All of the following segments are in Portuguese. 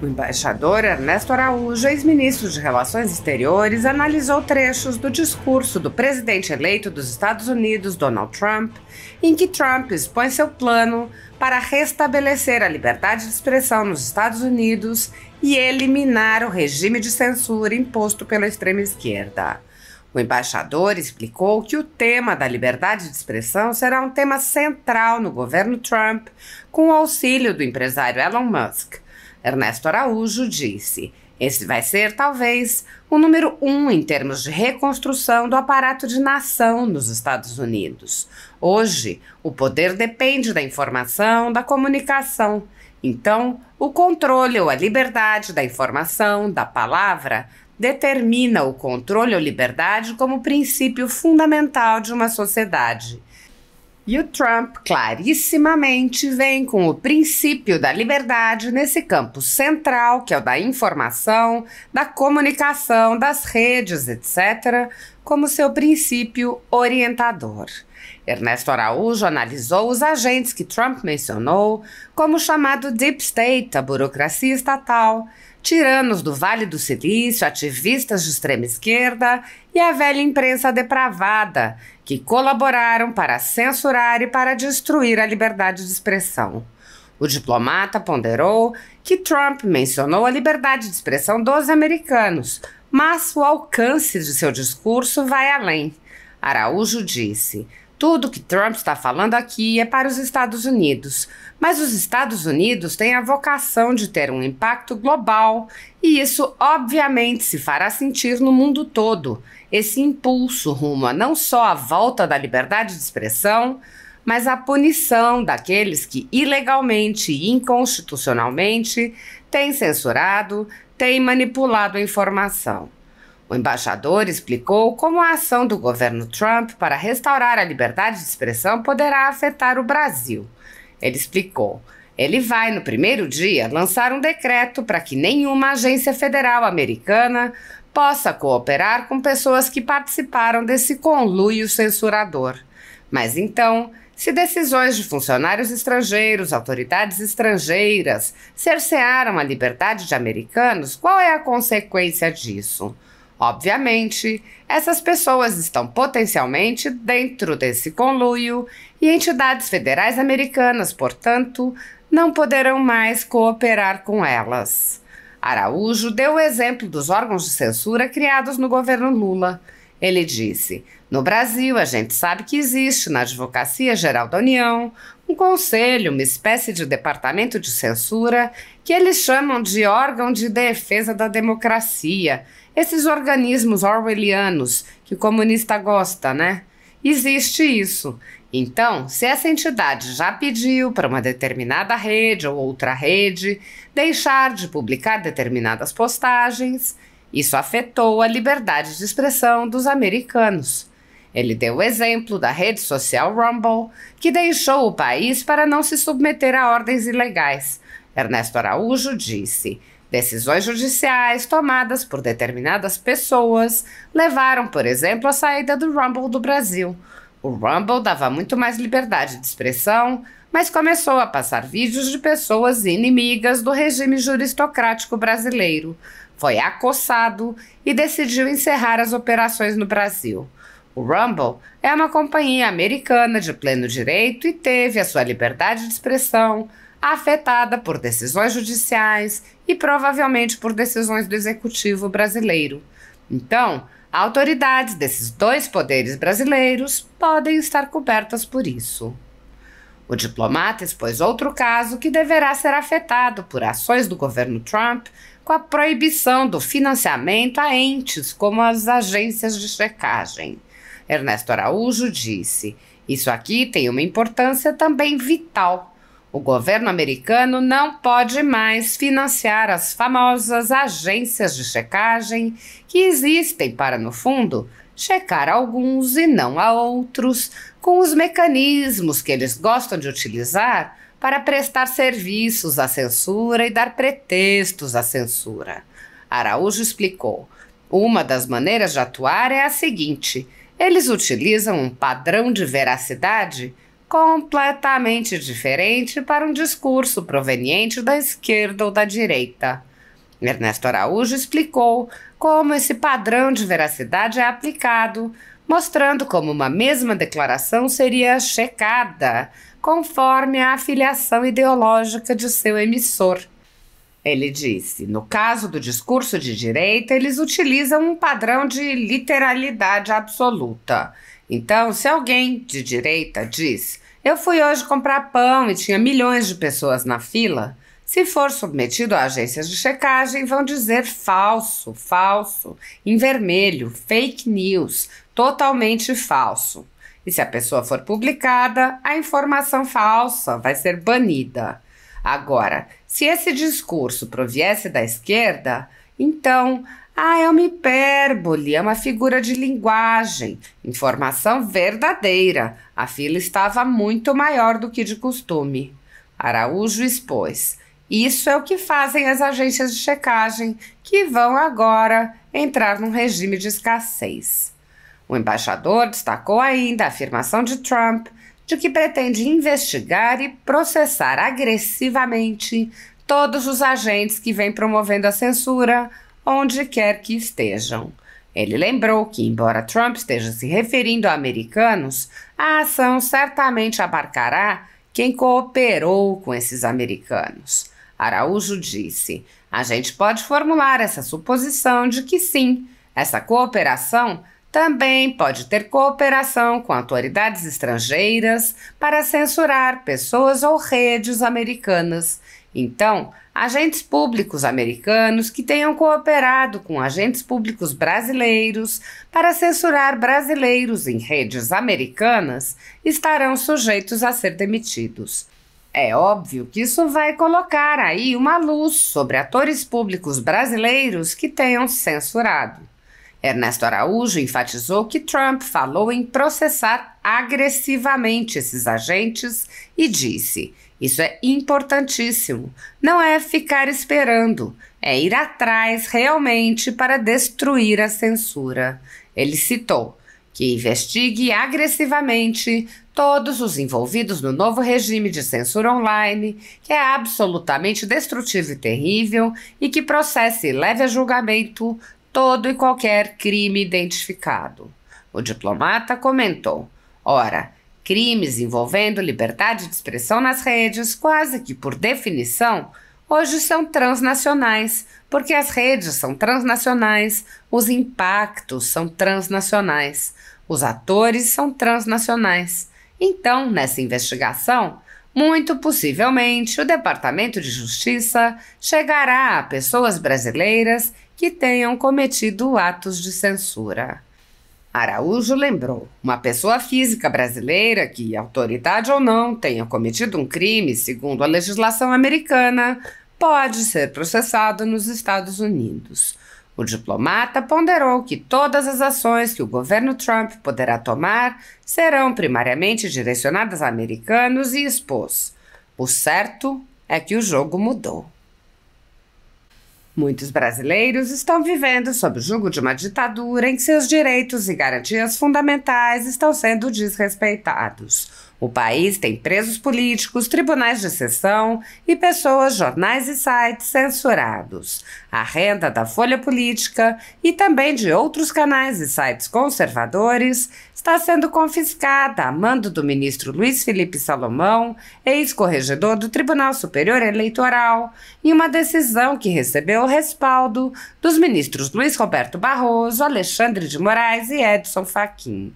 O embaixador Ernesto Araújo, ex-ministro de Relações Exteriores, analisou trechos do discurso do presidente eleito dos Estados Unidos, Donald Trump, em que Trump expõe seu plano para restabelecer a liberdade de expressão nos Estados Unidos e eliminar o regime de censura imposto pela extrema-esquerda. O embaixador explicou que o tema da liberdade de expressão será um tema central no governo Trump, com o auxílio do empresário Elon Musk. Ernesto Araújo disse: esse vai ser, talvez, o número 1 em termos de reconstrução do aparato de nação nos Estados Unidos. Hoje, o poder depende da informação, da comunicação. Então, o controle ou a liberdade da informação, da palavra, determina o controle ou liberdade como princípio fundamental de uma sociedade. E o Trump clarissimamente vem com o princípio da liberdade nesse campo central, que é o da informação, da comunicação, das redes, etc., como seu princípio orientador. Ernesto Araújo analisou os agentes que Trump mencionou, como o chamado Deep State, a burocracia estatal, tiranos do Vale do Silício, ativistas de extrema esquerda e a velha imprensa depravada, que colaboraram para censurar e para destruir a liberdade de expressão. O diplomata ponderou que Trump mencionou a liberdade de expressão dos americanos, mas o alcance de seu discurso vai além. Araújo disse: tudo que Trump está falando aqui é para os Estados Unidos, mas os Estados Unidos têm a vocação de ter um impacto global e isso obviamente se fará sentir no mundo todo, esse impulso rumo a não só a volta da liberdade de expressão, mas a punição daqueles que ilegalmente e inconstitucionalmente têm censurado, têm manipulado a informação. O embaixador explicou como a ação do governo Trump para restaurar a liberdade de expressão poderá afetar o Brasil. Ele explicou: ele vai, no primeiro dia, lançar um decreto para que nenhuma agência federal americana possa cooperar com pessoas que participaram desse conluio censurador. Mas então, se decisões de funcionários estrangeiros, autoridades estrangeiras, cercearam a liberdade de americanos, qual é a consequência disso? Obviamente, essas pessoas estão potencialmente dentro desse conluio e entidades federais americanas, portanto, não poderão mais cooperar com elas. Araújo deu o exemplo dos órgãos de censura criados no governo Lula. Ele disse: no Brasil, a gente sabe que existe na Advocacia Geral da União um conselho, uma espécie de departamento de censura que eles chamam de órgão de defesa da democracia. Esses organismos orwellianos que o comunista gosta, né? Existe isso. Então, se essa entidade já pediu para uma determinada rede ou outra rede deixar de publicar determinadas postagens, isso afetou a liberdade de expressão dos americanos. Ele deu o exemplo da rede social Rumble, que deixou o país para não se submeter a ordens ilegais. Ernesto Araújo disse: decisões judiciais tomadas por determinadas pessoas levaram, por exemplo, à saída do Rumble do Brasil. O Rumble dava muito mais liberdade de expressão, mas começou a passar vídeos de pessoas inimigas do regime juristocrático brasileiro. Foi acossado e decidiu encerrar as operações no Brasil. O Rumble é uma companhia americana de pleno direito e teve a sua liberdade de expressão afetada por decisões judiciais e provavelmente por decisões do executivo brasileiro. Então, autoridades desses dois poderes brasileiros podem estar cobertas por isso. O diplomata expôs outro caso que deverá ser afetado por ações do governo Trump com a proibição do financiamento a entes como as agências de checagem. Ernesto Araújo disse: isso aqui tem uma importância também vital. O governo americano não pode mais financiar as famosas agências de checagem que existem para, no fundo, checar alguns e não a outros, com os mecanismos que eles gostam de utilizar para prestar serviços à censura e dar pretextos à censura. Araújo explicou: uma das maneiras de atuar é a seguinte: eles utilizam um padrão de veracidade completamente diferente para um discurso proveniente da esquerda ou da direita. Ernesto Araújo explicou como esse padrão de veracidade é aplicado, mostrando como uma mesma declaração seria checada conforme a afiliação ideológica de seu emissor. Ele disse: no caso do discurso de direita, eles utilizam um padrão de literalidade absoluta. Então, se alguém de direita diz: eu fui hoje comprar pão e tinha milhões de pessoas na fila, se for submetido a agências de checagem, vão dizer falso, falso, em vermelho, fake news, totalmente falso. E se a pessoa for publicada, a informação falsa vai ser banida. Agora, se esse discurso proviesse da esquerda, então, é uma hipérbole, é uma figura de linguagem, informação verdadeira. A fila estava muito maior do que de costume. Araújo expôs: isso é o que fazem as agências de checagem, que vão agora entrar num regime de escassez. O embaixador destacou ainda a afirmação de Trump de que pretende investigar e processar agressivamente todos os agentes que vêm promovendo a censura, onde quer que estejam. Ele lembrou que, embora Trump esteja se referindo a americanos, a ação certamente abarcará quem cooperou com esses americanos. Araújo disse: a gente pode formular essa suposição de que sim, essa cooperação também pode ter cooperação com autoridades estrangeiras para censurar pessoas ou redes americanas. Então, agentes públicos americanos que tenham cooperado com agentes públicos brasileiros para censurar brasileiros em redes americanas estarão sujeitos a ser demitidos. É óbvio que isso vai colocar aí uma luz sobre atores públicos brasileiros que tenham censurado. Ernesto Araújo enfatizou que Trump falou em processar agressivamente esses agentes e disse: isso é importantíssimo, não é ficar esperando, é ir atrás realmente para destruir a censura. Ele citou que investigue agressivamente todos os envolvidos no novo regime de censura online, que é absolutamente destrutivo e terrível, e que processe e leve a julgamento todo e qualquer crime identificado. O diplomata comentou: ora, crimes envolvendo liberdade de expressão nas redes, quase que por definição, hoje são transnacionais, porque as redes são transnacionais, os impactos são transnacionais, os atores são transnacionais. Então, nessa investigação, muito possivelmente o Departamento de Justiça chegará a pessoas brasileiras que tenham cometido atos de censura. Araújo lembrou: uma pessoa física brasileira que, autoridade ou não, tenha cometido um crime segundo a legislação americana, pode ser processado nos Estados Unidos. O diplomata ponderou que todas as ações que o governo Trump poderá tomar serão primariamente direcionadas a americanos e expôs: o certo é que o jogo mudou. Muitos brasileiros estão vivendo sob o jugo de uma ditadura em que seus direitos e garantias fundamentais estão sendo desrespeitados. O país tem presos políticos, tribunais de exceção e pessoas, jornais e sites censurados. A renda da Folha Política e também de outros canais e sites conservadores está sendo confiscada a mando do ministro Luiz Felipe Salomão, ex-corregedor do Tribunal Superior Eleitoral, em uma decisão que recebeu o respaldo dos ministros Luiz Roberto Barroso, Alexandre de Moraes e Edson Fachin.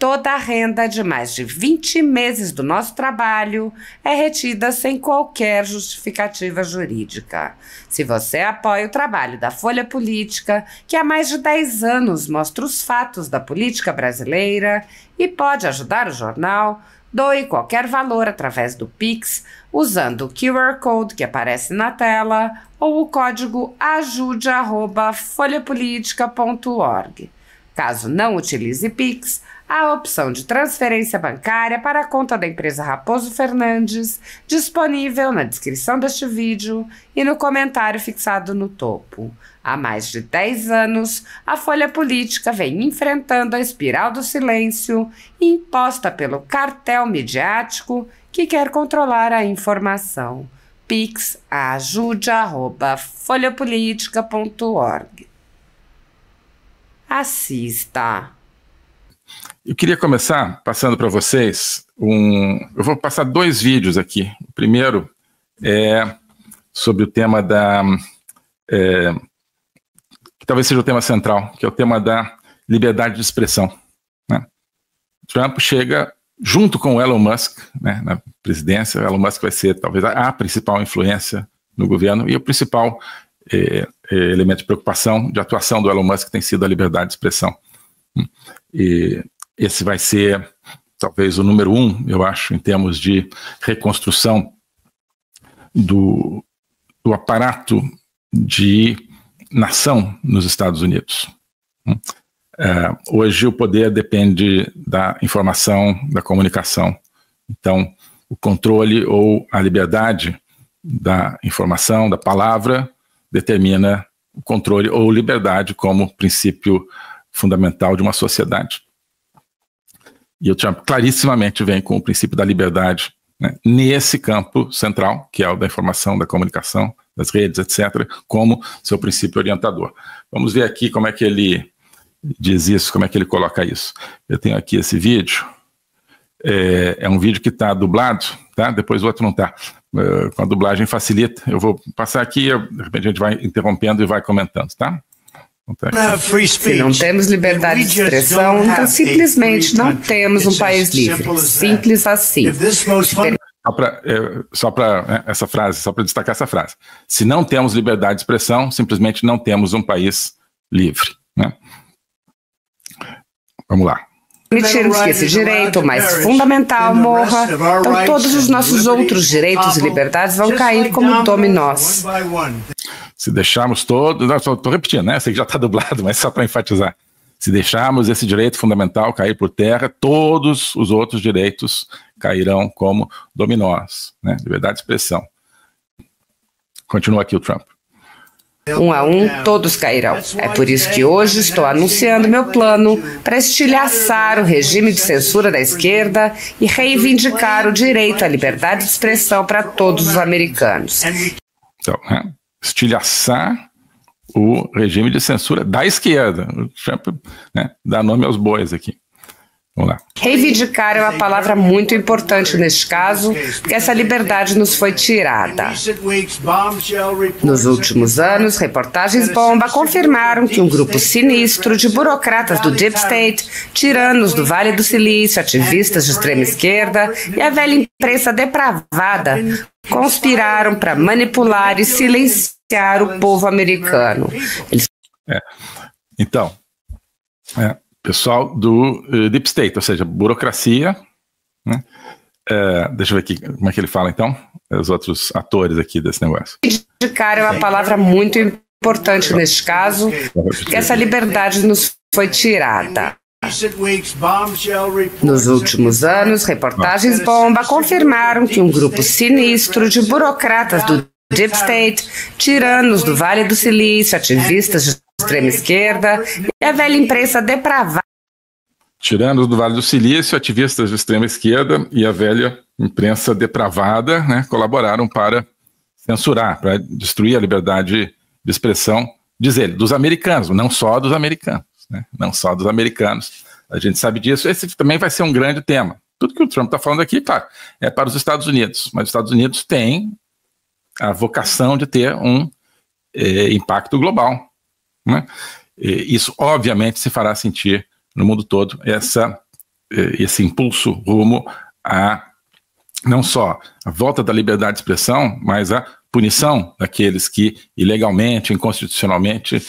Toda a renda de mais de 20 meses do nosso trabalho é retida sem qualquer justificativa jurídica. Se você apoia o trabalho da Folha Política, que há mais de 10 anos mostra os fatos da política brasileira e pode ajudar o jornal, doe qualquer valor através do Pix, usando o QR Code que aparece na tela ou o código ajude@folhapolitica.org. Caso não utilize Pix, há a opção de transferência bancária para a conta da empresa Raposo Fernandes, disponível na descrição deste vídeo e no comentário fixado no topo. Há mais de 10 anos, a Folha Política vem enfrentando a espiral do silêncio imposta pelo cartel midiático que quer controlar a informação. pix@ajude@folhapolitica.org. Assista. Eu queria começar passando para vocês eu vou passar 2 vídeos aqui. O primeiro é sobre o tema que talvez seja o tema central, que é o tema da liberdade de expressão, né? Trump chega junto com o Elon Musk, né, na presidência. O Elon Musk vai ser talvez a principal influência no governo, e o principal elemento de preocupação, de atuação do Elon Musk tem sido a liberdade de expressão. E esse vai ser talvez o número 1, eu acho, em termos de reconstrução do aparato de nação nos Estados Unidos. Hoje o poder depende da informação, da comunicação. Então, o controle ou a liberdade da informação, da palavra, determina o controle ou liberdade como princípio fundamental de uma sociedade. E o Trump clarissimamente vem com o princípio da liberdade, né, nesse campo central, que é o da informação, da comunicação, das redes, etc., como seu princípio orientador. Vamos ver aqui como é que ele diz isso, como é que ele coloca isso. Eu tenho aqui esse vídeo, é um vídeo que está dublado, tá? Depois o outro não está. Com a dublagem facilita. Eu vou passar aqui, de repente a gente vai interrompendo e vai comentando, tá? Se não temos liberdade de expressão, então simplesmente não temos um país livre. Simples assim. Só para essa frase, só para destacar essa frase. Se não temos liberdade de expressão, simplesmente não temos um país livre, né? Vamos lá. Permitirmos que esse direito mais fundamental morra, então todos os nossos outros direitos e liberdades vão cair como dominós. Se deixarmos todos... Estou repetindo, né? Sei que já está dublado, mas só para enfatizar. Se deixarmos esse direito fundamental cair por terra, todos os outros direitos cairão como dominós, né? Liberdade de expressão. Continua aqui o Trump. Um a um, todos cairão. É por isso que hoje estou anunciando meu plano para estilhaçar o regime de censura da esquerda e reivindicar o direito à liberdade de expressão para todos os americanos. Então, estilhaçar o regime de censura da esquerda. O Trump, né, dá nome aos bois aqui. Vamos lá. Reivindicar é uma palavra muito importante neste caso, porque essa liberdade nos foi tirada. Nos últimos anos, reportagens bomba confirmaram que um grupo sinistro de burocratas do Deep State, tiranos do Vale do Silício, ativistas de extrema esquerda e a velha imprensa depravada conspiraram para manipular e silenciar o povo americano. Então, pessoal do Deep State, ou seja, burocracia, né? Deixa eu ver aqui como é que ele fala, então, os outros atores aqui desse negócio. Reivindicar é uma palavra muito importante neste caso, porque essa liberdade nos foi tirada. Nos últimos anos, reportagens bomba confirmaram que um grupo sinistro de burocratas do Deep State, tiranos do Vale do Silício, ativistas de extrema esquerda e a velha imprensa depravada. Tiranos do Vale do Silício, ativistas de extrema esquerda e a velha imprensa depravada, né, colaboraram para censurar, para destruir a liberdade de expressão, diz ele, dos americanos, não só dos americanos, né, não só dos americanos. A gente sabe disso. Esse também vai ser um grande tema. Tudo que o Trump está falando aqui, claro, é para os Estados Unidos, mas os Estados Unidos têm a vocação de ter um impacto global, né? Isso, obviamente, se fará sentir no mundo todo esse impulso rumo a não só a volta da liberdade de expressão, mas a punição daqueles que ilegalmente, inconstitucionalmente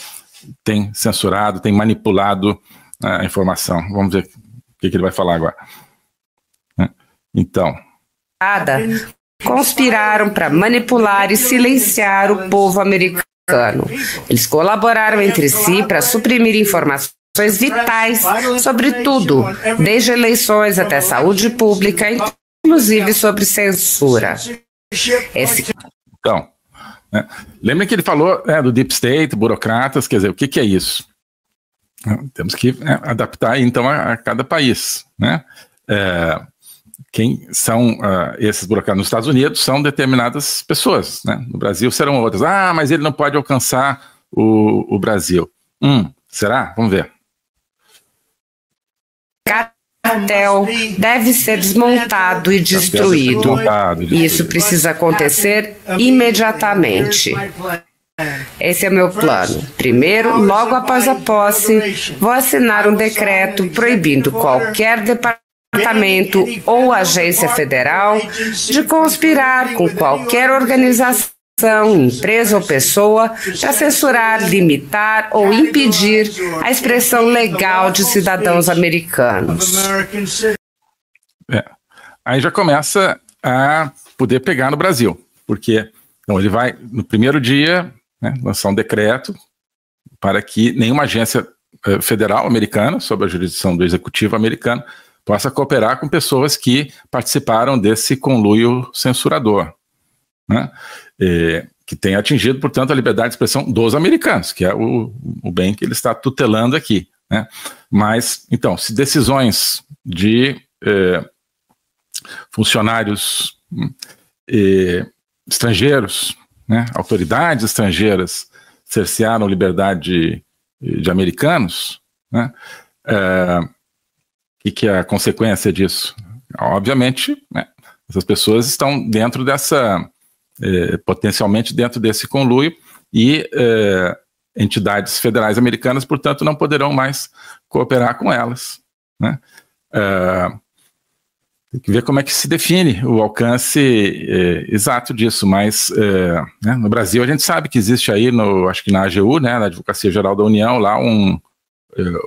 têm censurado, têm manipulado a informação. Vamos ver o que ele vai falar agora. Então... conspiraram para manipular e silenciar o povo americano. Eles colaboraram entre si para suprimir informações vitais sobre tudo, desde eleições até saúde pública, inclusive sobre censura. Então, lembrem que ele falou do Deep State, burocratas, quer dizer, o que é isso? Temos que adaptar, então, a cada país, né? quem são esses burocratas nos Estados Unidos são determinadas pessoas, né? No Brasil serão outras. Ah, mas ele não pode alcançar o Brasil. Será? Vamos ver. Cartel deve ser desmontado e destruído. Isso precisa acontecer imediatamente. Esse é meu plano. Primeiro, logo após a posse, vou assinar um decreto proibindo qualquer departamento ou agência federal de conspirar com qualquer organização, empresa ou pessoa para censurar, limitar ou impedir a expressão legal de cidadãos americanos. Aí já começa a poder pegar no Brasil, porque então, ele vai, no primeiro dia, né, lançar um decreto para que nenhuma agência federal americana, sob a jurisdição do executivo americano, possa cooperar com pessoas que participaram desse conluio censurador, né? Que tem atingido, portanto, a liberdade de expressão dos americanos, que é o bem que ele está tutelando aqui, né? Mas, então, se decisões de funcionários estrangeiros, né, autoridades estrangeiras, cercearam a liberdade de americanos, né, e que é a consequência disso? Obviamente, né, essas pessoas estão dentro dessa, potencialmente dentro desse conluio, e entidades federais americanas, portanto, não poderão mais cooperar com elas, né? Tem que ver como é que se define o alcance exato disso, mas né, no Brasil a gente sabe que existe aí, acho que na AGU, né, na Advocacia Geral da União, lá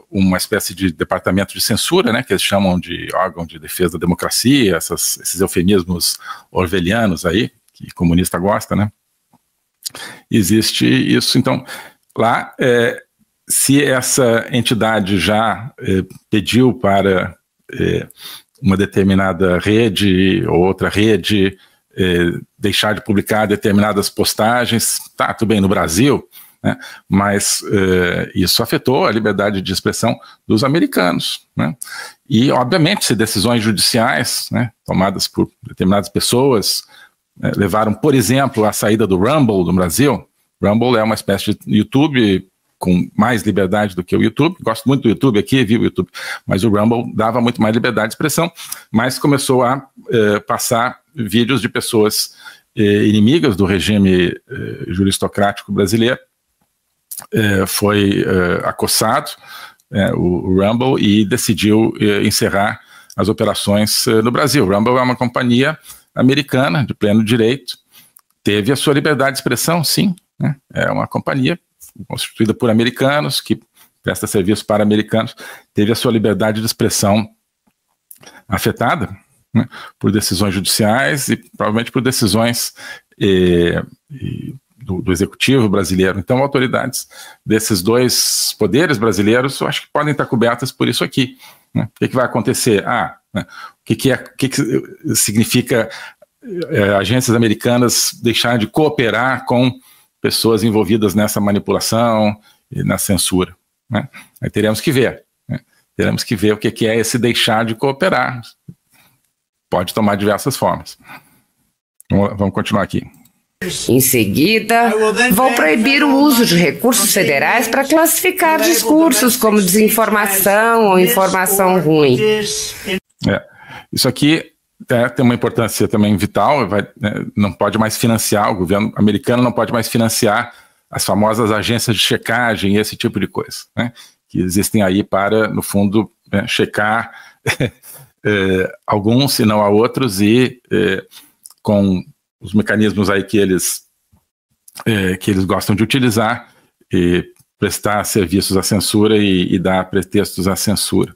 uma espécie de departamento de censura, né, que eles chamam de órgão de defesa da democracia, esses eufemismos orwellianos aí, que comunista gosta, né? Existe isso. Então, lá, se essa entidade já pediu para uma determinada rede ou outra rede deixar de publicar determinadas postagens, tá, tudo bem, no Brasil, né? Mas isso afetou a liberdade de expressão dos americanos, né? E, obviamente, se decisões judiciais, né, tomadas por determinadas pessoas levaram, por exemplo, à saída do Rumble no Brasil. Rumble é uma espécie de YouTube com mais liberdade do que o YouTube. Gosto muito do YouTube aqui, viu o YouTube, mas o Rumble dava muito mais liberdade de expressão, mas começou a passar vídeos de pessoas inimigas do regime juristocrático brasileiro. Foi acossado o Rumble e decidiu encerrar as operações no Brasil. O Rumble é uma companhia americana de pleno direito, teve a sua liberdade de expressão, sim, né? É uma companhia constituída por americanos, que presta serviço para americanos, teve a sua liberdade de expressão afetada, né, por decisões judiciais e provavelmente por decisões do executivo brasileiro. Então, autoridades desses dois poderes brasileiros, eu acho que podem estar cobertas por isso aqui, né? O que vai acontecer? Né, o que significa agências americanas deixar de cooperar com pessoas envolvidas nessa manipulação e na censura, né? Aí teremos que ver, né? Teremos que ver o que é esse deixar de cooperar. Pode tomar diversas formas. Vamos continuar aqui. Em seguida, vou proibir o uso de recursos federais para classificar discursos como desinformação ou informação ruim. Isso aqui tem uma importância também vital, não pode mais financiar, o governo americano não pode mais financiar as famosas agências de checagem e esse tipo de coisa, né, que existem aí para, no fundo, checar alguns, se não a outros, e com os mecanismos aí que eles gostam de utilizar, e prestar serviços à censura e dar pretextos à censura.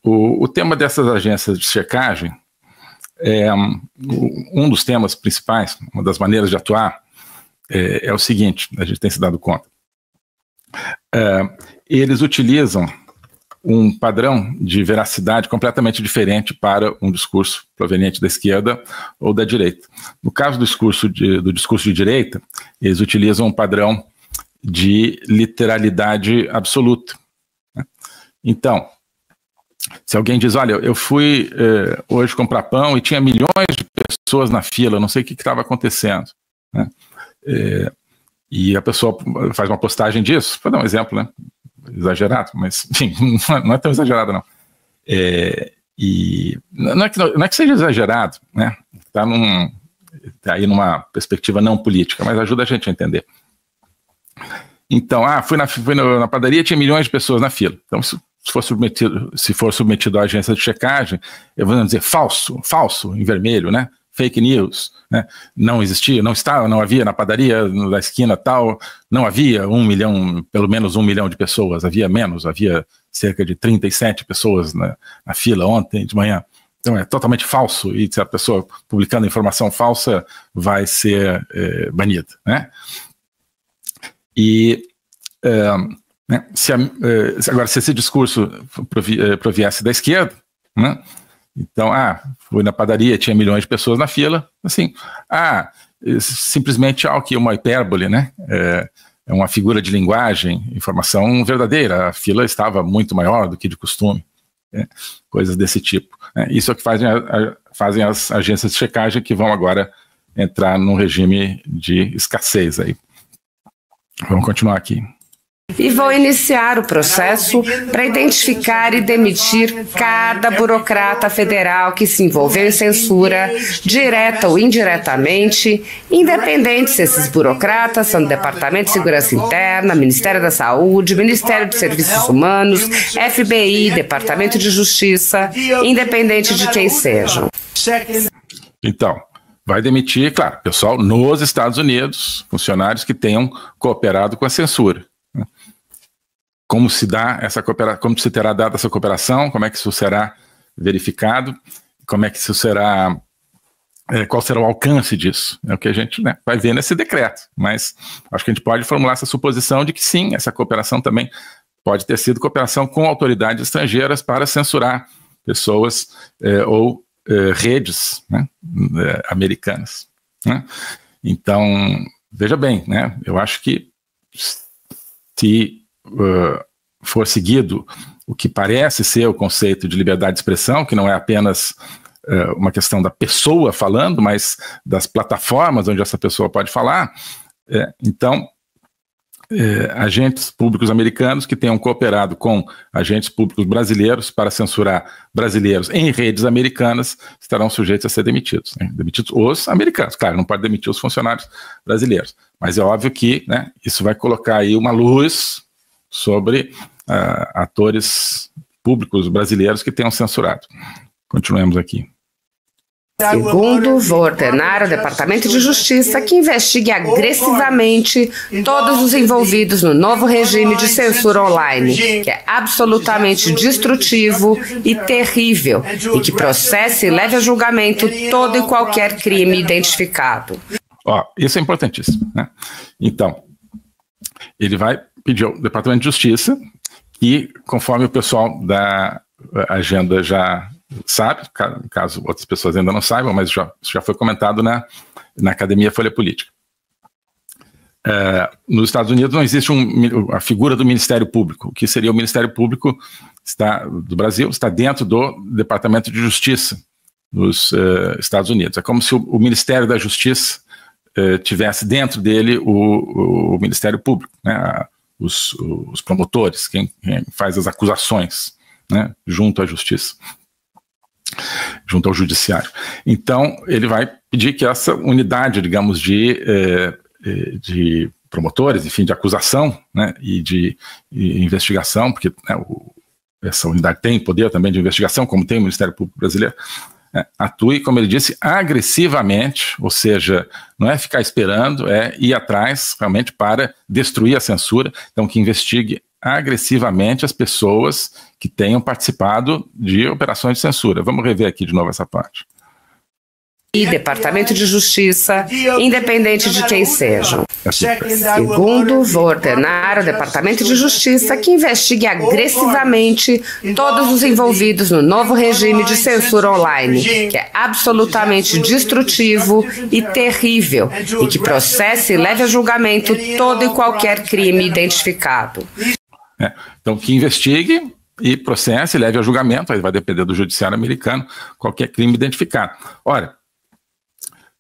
O tema dessas agências de checagem é um dos temas principais, uma das maneiras de atuar é o seguinte, a gente tem se dado conta. Eles utilizam um padrão de veracidade completamente diferente para um discurso proveniente da esquerda ou da direita. No caso do discurso de direita, eles utilizam um padrão de literalidade absoluta, né? Então, Se alguém diz, olha, eu fui hoje comprar pão e tinha milhões de pessoas na fila, não sei o que estava acontecendo, né? E a pessoa faz uma postagem disso, vou dar um exemplo, né? Exagerado, mas enfim, não é tão exagerado não. E não é que seja exagerado, né? Está aí numa perspectiva não política, mas ajuda a gente a entender. Então, fui na padaria, tinha milhões de pessoas na fila. Então, se for submetido à agência de checagem, eu vou dizer falso, em vermelho, né? Fake news, né? Não existia, não havia na padaria da esquina tal, não havia 1 milhão, pelo menos 1 milhão de pessoas, havia menos, havia cerca de 37 pessoas na fila ontem de manhã. Então é totalmente falso, e se a pessoa publicando informação falsa vai ser banida, né? E né, agora, se esse discurso proviesse da esquerda, né? Então, fui na padaria, tinha milhões de pessoas na fila, assim, simplesmente aqui uma hipérbole, né? É uma figura de linguagem, informação verdadeira, a fila estava muito maior do que de costume, né? Coisas desse tipo. Isso é o que fazem as agências de checagem, que vão agora entrar num regime de escassez aí. Vamos continuar aqui. E vou iniciar o processo para identificar e demitir cada burocrata federal que se envolveu em censura, direta ou indiretamente, independente se esses burocratas são do Departamento de Segurança Interna, Ministério da Saúde, Ministério dos Serviços Humanos, FBI, Departamento de Justiça, independente de quem sejam. Então, vai demitir, claro, pessoal nos Estados Unidos, funcionários que tenham cooperado com a censura. Como se dá essa cooperação, como se terá dado essa cooperação, como é que isso será verificado, como é que isso será, qual será o alcance disso? É o que a gente, né, vai ver nesse decreto, mas acho que a gente pode formular essa suposição de que sim, essa cooperação também pode ter sido cooperação com autoridades estrangeiras para censurar pessoas ou redes, né, americanas, né? Então, veja bem, né, eu acho que se for seguido o que parece ser o conceito de liberdade de expressão, que não é apenas uma questão da pessoa falando, mas das plataformas onde essa pessoa pode falar, então agentes públicos americanos que tenham cooperado com agentes públicos brasileiros para censurar brasileiros em redes americanas estarão sujeitos a ser demitidos, né? Demitidos os americanos, claro, não pode demitir os funcionários brasileiros, mas é óbvio que, né, isso vai colocar aí uma luz sobre atores públicos brasileiros que tenham censurado. Continuemos aqui. Segundo, vou ordenar ao Departamento de Justiça que investigue agressivamente todos os envolvidos no novo regime de censura online, que é absolutamente destrutivo e terrível, e que processe e leve a julgamento todo e qualquer crime identificado. Isso é importantíssimo, né? Então, ele vai pedir ao Departamento de Justiça que, conforme o pessoal da agenda já sabe, caso outras pessoas ainda não saibam, mas já foi comentado na Academia Folha Política. Nos Estados Unidos não existe a figura do Ministério Público. O que seria o Ministério Público do Brasil está dentro do Departamento de Justiça dos Estados Unidos. É como se o Ministério da Justiça tivesse dentro dele o Ministério Público, né? Os promotores, quem faz as acusações, né, junto à Justiça, junto ao Judiciário. Então, ele vai pedir que essa unidade, digamos, de promotores, enfim, de acusação, né, e de investigação, porque, né, essa unidade tem poder também de investigação, como tem o Ministério Público Brasileiro, atue, como ele disse, agressivamente, ou seja, não é ficar esperando, é ir atrás realmente para destruir a censura, então que investigue agressivamente as pessoas que tenham participado de operações de censura. Vamos rever aqui de novo essa parte. E Departamento de Justiça, independente de quem sejam. Segundo, vou ordenar ao Departamento de Justiça que investigue agressivamente todos os envolvidos no novo regime de censura online, que é absolutamente destrutivo e terrível, e que processe e leve a julgamento todo e qualquer crime identificado. Então, que investigue e processe, leve a julgamento, aí vai depender do judiciário americano, qualquer crime identificado. Ora,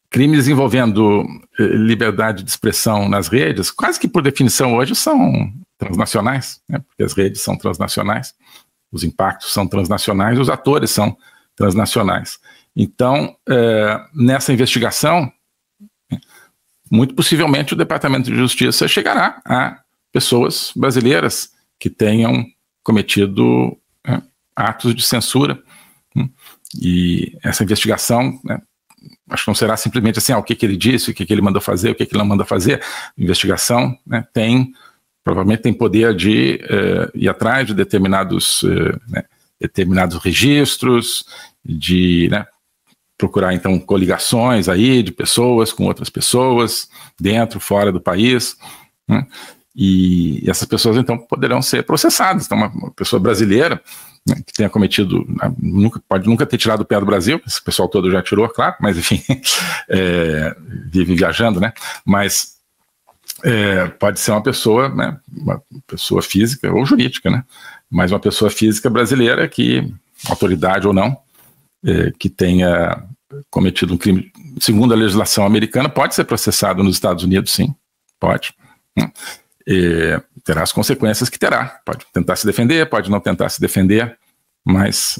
crimes envolvendo liberdade de expressão nas redes, quase que por definição hoje são transnacionais, né? Porque as redes são transnacionais, os impactos são transnacionais, os atores são transnacionais. Então, nessa investigação, muito possivelmente o Departamento de Justiça chegará a pessoas brasileiras que tenham cometido atos de censura. E essa investigação, acho que não será simplesmente assim, o que ele disse, o que ele mandou fazer, o que ele não mandou fazer. A investigação provavelmente tem poder de ir atrás de determinados registros, de procurar então coligações aí de pessoas com outras pessoas, dentro, fora do país, né? E essas pessoas então poderão ser processadas. Então uma pessoa brasileira, né, que tenha cometido, pode nunca ter tirado o pé do Brasil, esse pessoal todo já tirou, claro, mas enfim, vive viajando, né? Mas pode ser uma pessoa física ou jurídica, né? Mas uma pessoa física brasileira que, autoridade ou não, que tenha cometido um crime, segundo a legislação americana, pode ser processado nos Estados Unidos, sim, pode. Terá as consequências que terá. Pode tentar se defender, pode não tentar se defender, mas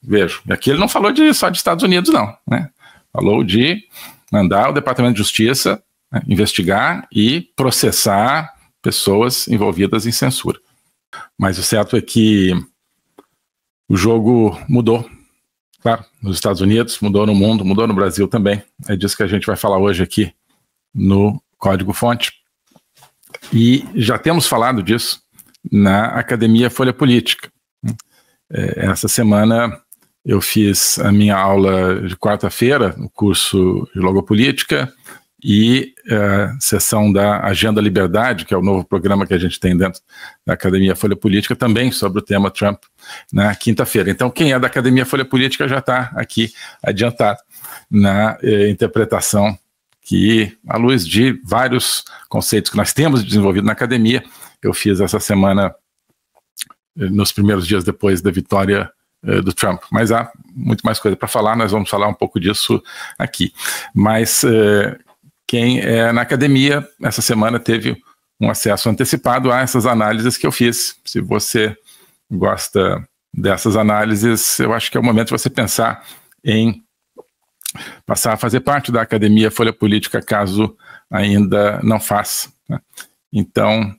vejo, aqui ele não falou só de Estados Unidos, não, né? Falou de mandar o Departamento de Justiça investigar e processar pessoas envolvidas em censura. Mas o certo é que o jogo mudou, claro, nos Estados Unidos, mudou no mundo, mudou no Brasil também. É disso que a gente vai falar hoje aqui no Código Fonte. E já temos falado disso na Academia Folha Política. Essa semana eu fiz a minha aula de quarta-feira, no curso de Logopolítica, e a sessão da Agenda Liberdade, que é o novo programa que a gente tem dentro da Academia Folha Política, também sobre o tema Trump, na quinta-feira. Então, quem é da Academia Folha Política já está aqui adiantado na interpretação que, à luz de vários conceitos que nós temos desenvolvido na academia, eu fiz essa semana, nos primeiros dias depois da vitória do Trump. Mas há muito mais coisa para falar, nós vamos falar um pouco disso aqui. Mas quem é na academia, essa semana teve um acesso antecipado a essas análises que eu fiz. Se você gosta dessas análises, eu acho que é o momento de você pensar em passar a fazer parte da Academia Folha Política, caso ainda não faça, né? Então,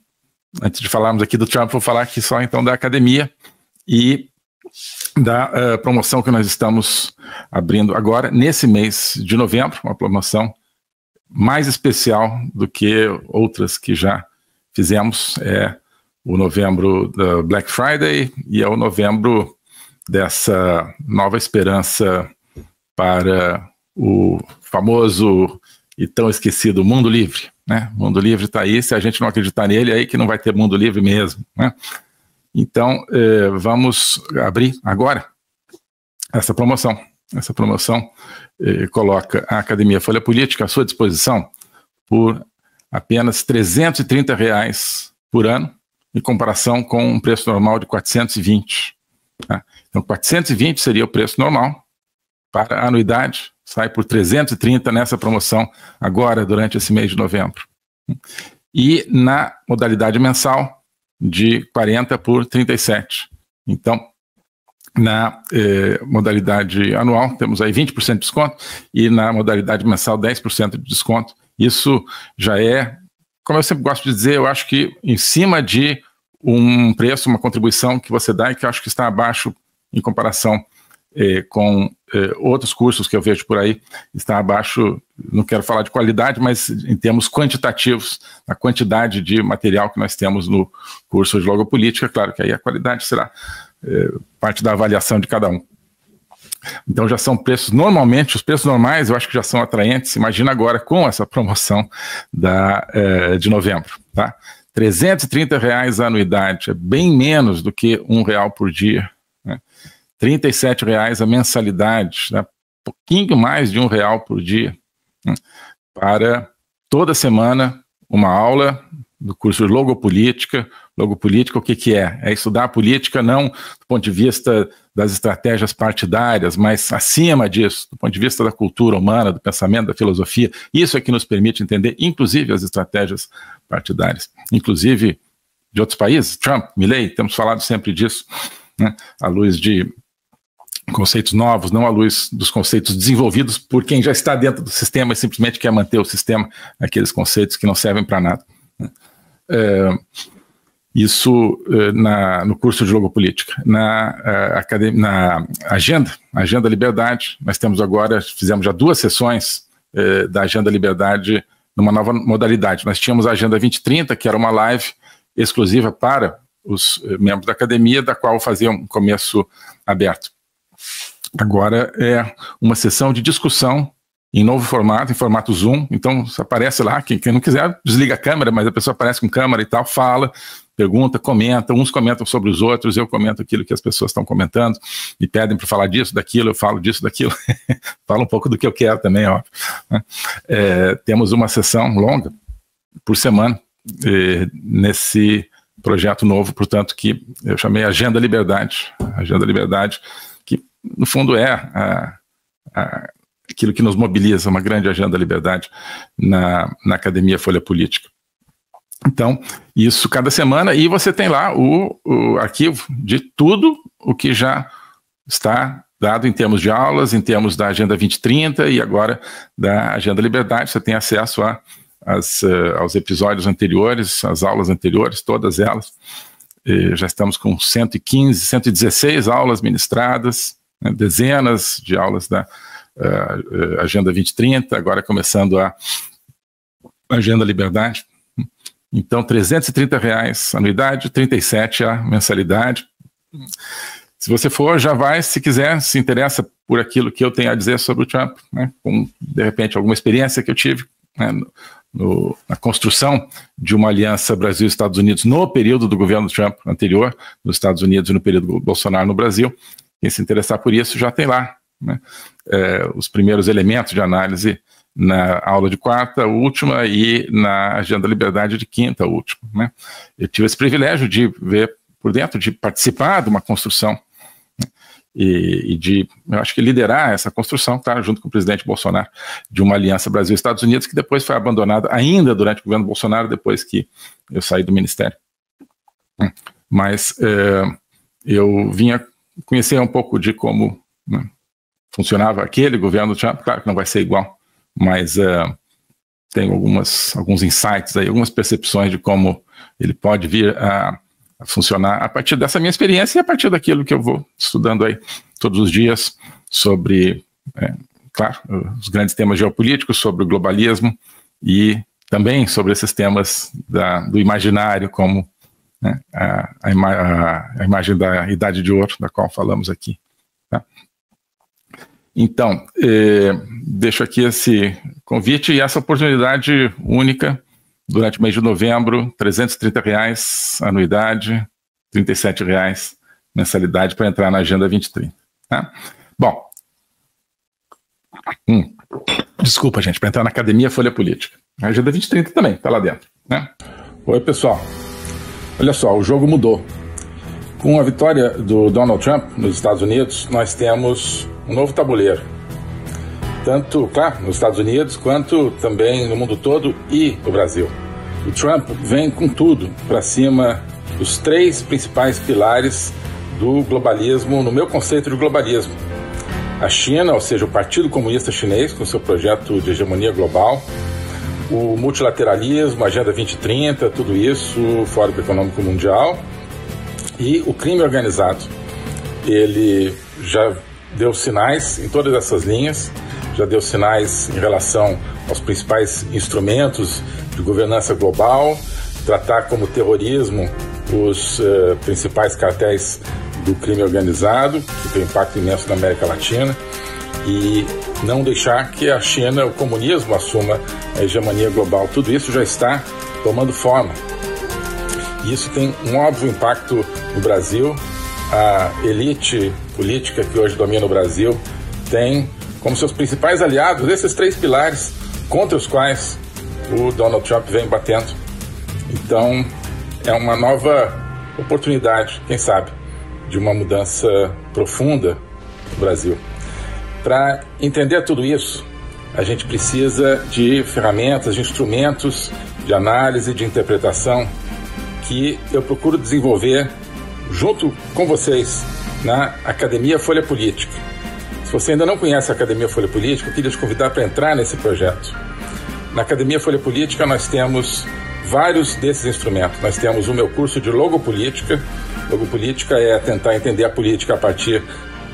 antes de falarmos aqui do Trump, vou falar aqui só então da Academia e da promoção que nós estamos abrindo agora, nesse mês de novembro, uma promoção mais especial do que outras que já fizemos. É o novembro da Black Friday e é o novembro dessa nova esperança para o famoso e tão esquecido Mundo Livre, né? O Mundo Livre está aí, se a gente não acreditar nele, é aí que não vai ter Mundo Livre mesmo, né? Então, vamos abrir agora essa promoção. Essa promoção coloca a Academia Folha Política à sua disposição por apenas R$ 330 por ano, em comparação com um preço normal de 420. Tá? Então, 420 seria o preço normal para a anuidade, sai por 330 nessa promoção agora, durante esse mês de novembro. E na modalidade mensal, de 40 por 37. Então, na modalidade anual, temos aí 20% de desconto, e na modalidade mensal, 10% de desconto. Isso já é, como eu sempre gosto de dizer, eu acho que em cima de um preço, uma contribuição que você dá e que eu acho que está abaixo em comparação com outros cursos que eu vejo por aí, está abaixo, não quero falar de qualidade, mas em termos quantitativos, a quantidade de material que nós temos no curso de Logopolítica, claro que aí a qualidade será parte da avaliação de cada um. Então já são preços, normalmente, os preços normais eu acho que já são atraentes, imagina agora com essa promoção de novembro, tá? R$ 330 a anuidade, é bem menos do que R$1 por dia, né? R$ 37 a mensalidade, né? Pouquinho mais de R$1 por dia, né? Para toda semana uma aula do curso de Logopolítica. Logopolítica, o que é? É estudar a política não do ponto de vista das estratégias partidárias, mas acima disso, do ponto de vista da cultura humana, do pensamento, da filosofia. Isso é que nos permite entender, inclusive, as estratégias partidárias, inclusive de outros países. Trump, Milley, temos falado sempre disso, né, à luz de conceitos novos, não à luz dos conceitos desenvolvidos por quem já está dentro do sistema e simplesmente quer manter o sistema, aqueles conceitos que não servem para nada. Isso no curso de Logopolítica. Na Agenda Liberdade, nós temos agora, fizemos já 2 sessões da Agenda Liberdade numa nova modalidade. Nós tínhamos a Agenda 2030, que era uma live exclusiva para os membros da academia, da qual fazia um começo aberto. Agora é uma sessão de discussão em novo formato, em formato Zoom. Então, você aparece lá, quem não quiser, desliga a câmera, mas a pessoa aparece com câmera e tal, fala, pergunta, comenta, uns comentam sobre os outros, eu comento aquilo que as pessoas estão comentando, me pedem para falar disso, daquilo, eu falo disso, daquilo, falo um pouco do que eu quero também, óbvio. Temos uma sessão longa, por semana, nesse projeto novo, portanto, que eu chamei Agenda Liberdade. Agenda Liberdade, que no fundo é aquilo que nos mobiliza, uma grande agenda da liberdade na Academia Folha Política. Então, isso cada semana, e você tem lá o arquivo de tudo o que já está dado em termos de aulas, em termos da Agenda 2030 e agora da Agenda Liberdade. Você tem acesso aos episódios anteriores, às aulas anteriores, todas elas. Já estamos com 115, 116 aulas ministradas, né, dezenas de aulas da Agenda 2030, agora começando a Agenda Liberdade. Então, R$ 330 a anuidade, 37 a mensalidade. Se você for, já vai, se quiser, se interessa por aquilo que eu tenho a dizer sobre o Trump, né, com, de repente, alguma experiência que eu tive, né, na construção de uma aliança Brasil-Estados Unidos no período do governo Trump anterior, nos Estados Unidos e no período do Bolsonaro no Brasil. Quem se interessar por isso já tem lá, né, os primeiros elementos de análise na aula de quarta, última, e na Agenda Liberdade de quinta, última, né. Eu tive esse privilégio de ver por dentro, de participar de uma construção, né, e de, eu acho que liderar essa construção, tá, junto com o presidente Bolsonaro, de uma aliança Brasil-Estados Unidos, que depois foi abandonada ainda durante o governo Bolsonaro, depois que eu saí do ministério. Mas eu vinha conhecer um pouco de como, né, funcionava aquele governo Trump. Claro que não vai ser igual, mas tem alguns insights aí, algumas percepções de como ele pode vir a funcionar a partir dessa minha experiência e a partir daquilo que eu vou estudando aí todos os dias sobre, claro, os grandes temas geopolíticos, sobre o globalismo e também sobre esses temas do imaginário, como, né, a imagem da Idade de Ouro, da qual falamos aqui. Tá? Então, deixo aqui esse convite e essa oportunidade única durante o mês de novembro, R$ 330 anuidade, R$ 37 mensalidade para entrar na Agenda 2030. Tá? Bom, desculpa, gente, para entrar na Academia Folha Política. A Agenda 2030 também está lá dentro, né? Oi, pessoal. Olha só, o jogo mudou. Com a vitória do Donald Trump nos Estados Unidos, nós temos um novo tabuleiro. Tanto, claro, nos Estados Unidos, quanto também no mundo todo e no Brasil. O Trump vem com tudo para cima dos 3 principais pilares do globalismo, no meu conceito de globalismo. A China, ou seja, o Partido Comunista Chinês, com seu projeto de hegemonia global, o multilateralismo, a Agenda 2030, tudo isso, o Fórum Econômico Mundial, e o crime organizado. Ele já deu sinais em todas essas linhas, já deu sinais em relação aos principais instrumentos de governança global, tratar como terrorismo os principais cartéis do crime organizado, que tem impacto imenso na América Latina, e não deixar que a China, o comunismo, assuma a hegemonia global. Tudo isso já está tomando forma. E isso tem um óbvio impacto no Brasil. A elite política que hoje domina o Brasil tem como seus principais aliados esses 3 pilares contra os quais o Donald Trump vem batendo. Então, é uma nova oportunidade, quem sabe, de uma mudança profunda no Brasil. Para entender tudo isso, a gente precisa de ferramentas, de instrumentos de análise, de interpretação, que eu procuro desenvolver junto com vocês na Academia Folha Política. Se você ainda não conhece a Academia Folha Política, eu queria te convidar para entrar nesse projeto. Na Academia Folha Política nós temos vários desses instrumentos. Nós temos o meu curso de Logopolítica. Logopolítica é tentar entender a política a partir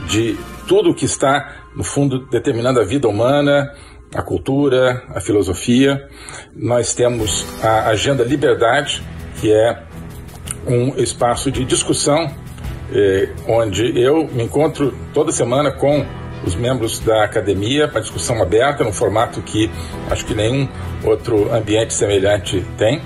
de tudo que está, no fundo, determinando a vida humana, a cultura, a filosofia. Nós temos a Agenda Liberdade, que é um espaço de discussão, onde eu me encontro toda semana com os membros da academia para discussão aberta, num formato que acho que nenhum outro ambiente semelhante tem.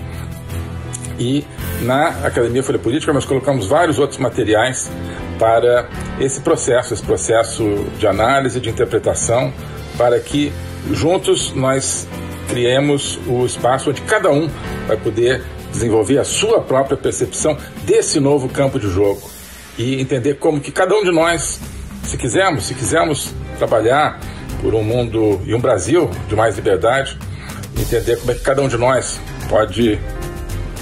E na Academia Folha Política nós colocamos vários outros materiais para esse processo de análise, de interpretação, para que juntos nós criemos o espaço onde cada um vai poder desenvolver a sua própria percepção desse novo campo de jogo e entender como que cada um de nós, se quisermos trabalhar por um mundo e um Brasil de mais liberdade, entender como é que cada um de nós pode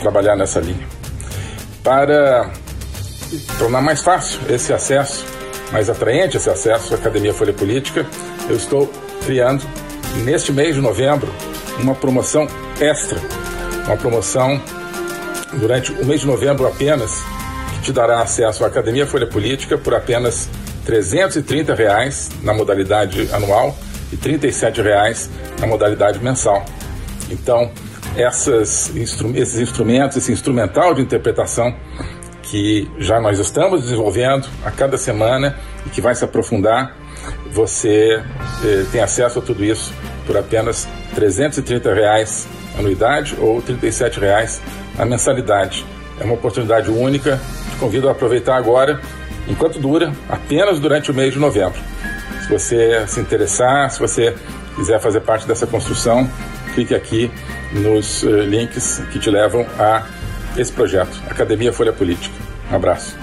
trabalhar nessa linha. Para tornar mais fácil esse acesso, mais atraente esse acesso à Academia Folha Política, eu estou criando, neste mês de novembro, uma promoção extra, uma promoção durante o mês de novembro apenas, que te dará acesso à Academia Folha Política por apenas R$ 330 na modalidade anual e R$ 37 na modalidade mensal. Então, esses instrumentos, esse instrumental de interpretação que já nós estamos desenvolvendo a cada semana e que vai se aprofundar, você tem acesso a tudo isso por apenas R$ 330 anuidade ou R$ 37 a mensalidade. É uma oportunidade única, te convido a aproveitar agora, enquanto dura, apenas durante o mês de novembro. Se você se interessar, se você quiser fazer parte dessa construção, clique aqui nos links que te levam a esse projeto, Academia Folha Política. Um abraço.